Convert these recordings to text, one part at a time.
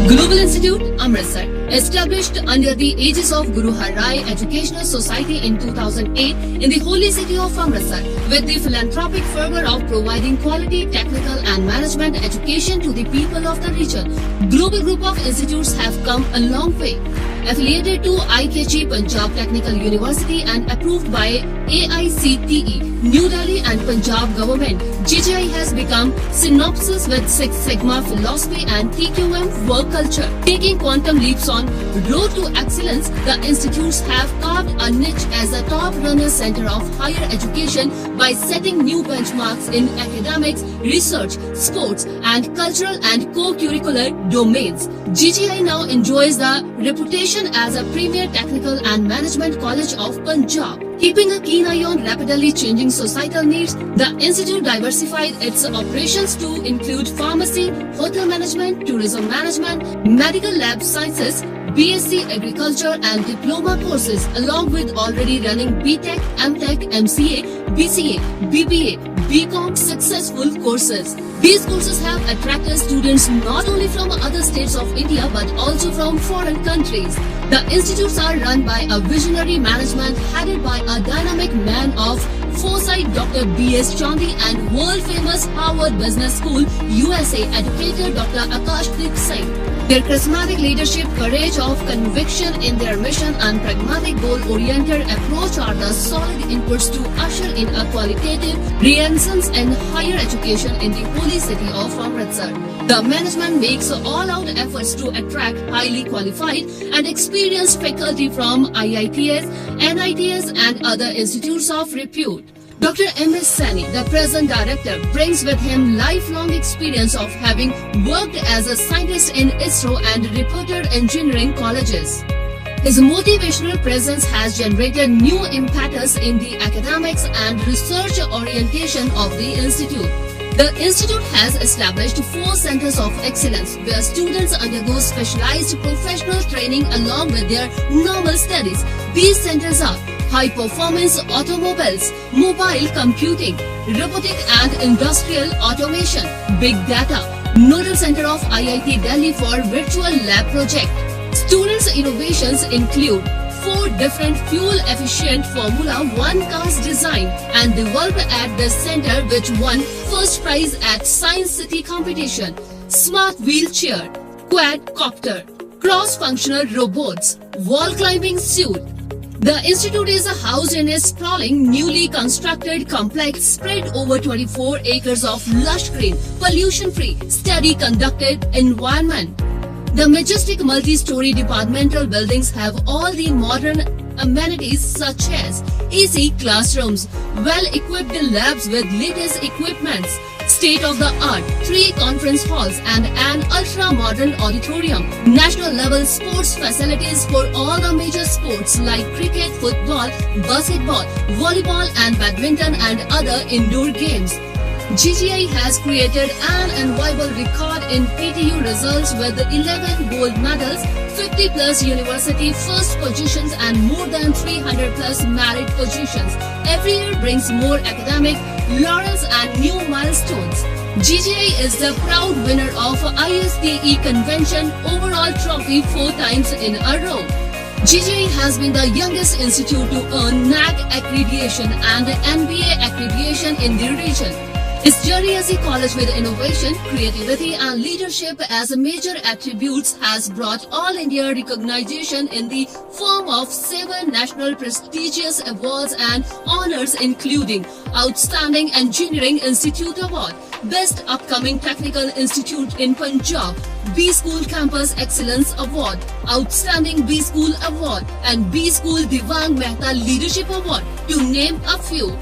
Global Institute, Amritsar, established under the aegis of Guru Har Rai Educational Society in 2008 in the holy city of Amritsar, with the philanthropic fervor of providing quality technical and management education to the people of the region. Global group of institutes have come a long way. Affiliated to IKG Punjab Technical University and approved by AICTE, New Delhi and Punjab government, GGI has become synopsis with Six Sigma philosophy and TQM work culture. Taking quantum leaps on road to excellence, the institutes have carved a niche as a top runner center of higher education by setting new benchmarks in academics, research, sports and cultural and co-curricular domains. GGI now enjoys the reputation as a premier technical and management college of Punjab. Keeping a keen eye on rapidly changing societal needs, the institute diversified its operations to include pharmacy, hotel management, tourism management, medical lab sciences, BSc Agriculture and diploma courses, along with already running BTech, MTech, MCA, BCA, BBA, BCom successful courses. These courses have attracted students not only from other states of India but also from foreign countries. The institutes are run by a visionary management headed by a dynamic man of foresight, Dr. B.S. Chandy, and world-famous Harvard Business School USA educator Dr. Akashdeep Singh. Their charismatic leadership, courage of conviction in their mission and pragmatic goal-oriented approach are the solid inputs to usher in a qualitative renaissance in higher education in the holy city of Amritsar. The management makes all-out efforts to attract highly qualified and experienced faculty from IITs, NITs and other institutes of repute. Dr. M.S. Sani, the present director, brings with him lifelong experience of having worked as a scientist in ISRO and reputed engineering colleges. His motivational presence has generated new impetus in the academics and research orientation of the institute. The institute has established 4 centers of excellence where students undergo specialized professional training along with their normal studies. These centers are high performance automobiles, mobile computing, robotic and industrial automation, big data, Nodal Center of IIT Delhi for virtual lab project. Students' innovations include 4 different fuel-efficient Formula 1 cars designed and developed at the center which won first prize at Science City competition, smart wheelchair, quadcopter, cross-functional robots, wall climbing suit. The institute is housed in a sprawling, newly constructed complex spread over 24 acres of lush green, pollution-free, study-conducted environment. The majestic multi-story departmental buildings have all the modern amenities such as AC classrooms, well-equipped labs with latest equipments, state-of-the-art 3 conference halls and an ultra-modern auditorium, national-level sports facilities for all the major sports like cricket, football, basketball, volleyball and badminton and other indoor games. GGI has created an enviable record in PTU results with 11 gold medals, 50 plus university first positions and more than 300 plus merit positions. Every year brings more academic laurels and new milestones. GGI is the proud winner of ISDE Convention overall trophy 4 times in a row. GGI has been the youngest institute to earn NAAC accreditation and NBA accreditation in the region. Its journey as a college with innovation, creativity and leadership as major attributes has brought all India recognition in the form of 7 national prestigious awards and honors including Outstanding Engineering Institute Award, Best Upcoming Technical Institute in Punjab, B School Campus Excellence Award, Outstanding B School Award and B School Devang Mehta Leadership Award, to name a few.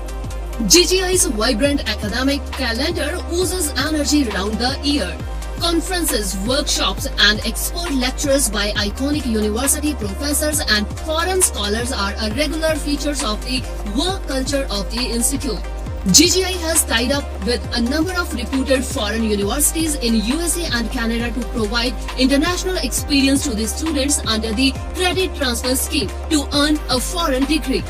GGI's vibrant academic calendar oozes energy round the year. Conferences, workshops and expert lectures by iconic university professors and foreign scholars are a regular features of the work culture of the institute. GGI has tied up with a number of reputed foreign universities in USA and Canada to provide international experience to the students under the credit transfer scheme to earn a foreign degree.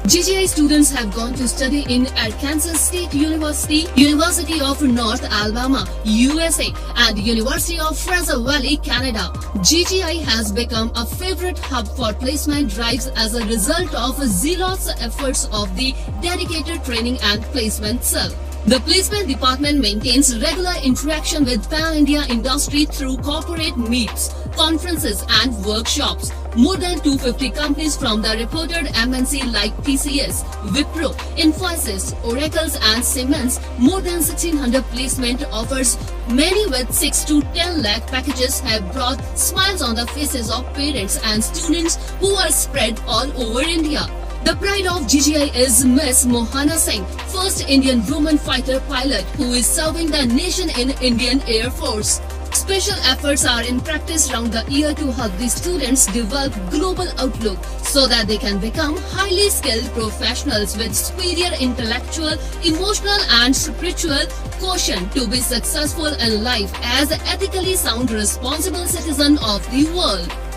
GGI students have gone to study in Arkansas State University, University of North Alabama, USA, and University of Fraser Valley, Canada. GGI has become a favorite hub for placement drives as a result of zealous efforts of the dedicated training and placement cell. The placement department maintains regular interaction with pan-India industry through corporate meets, conferences and workshops. More than 250 companies from the reported MNC like TCS, Wipro, Infosys, Oracles and Siemens, more than 1600 placement offers, many with 6 to 10 lakh packages, have brought smiles on the faces of parents and students who are spread all over India. The pride of GGI is Miss Mohana Singh, first Indian woman fighter pilot who is serving the nation in Indian Air Force. Special efforts are in practice round the year to help the students develop global outlook so that they can become highly skilled professionals with superior intellectual, emotional and spiritual quotient to be successful in life as an ethically sound responsible citizen of the world.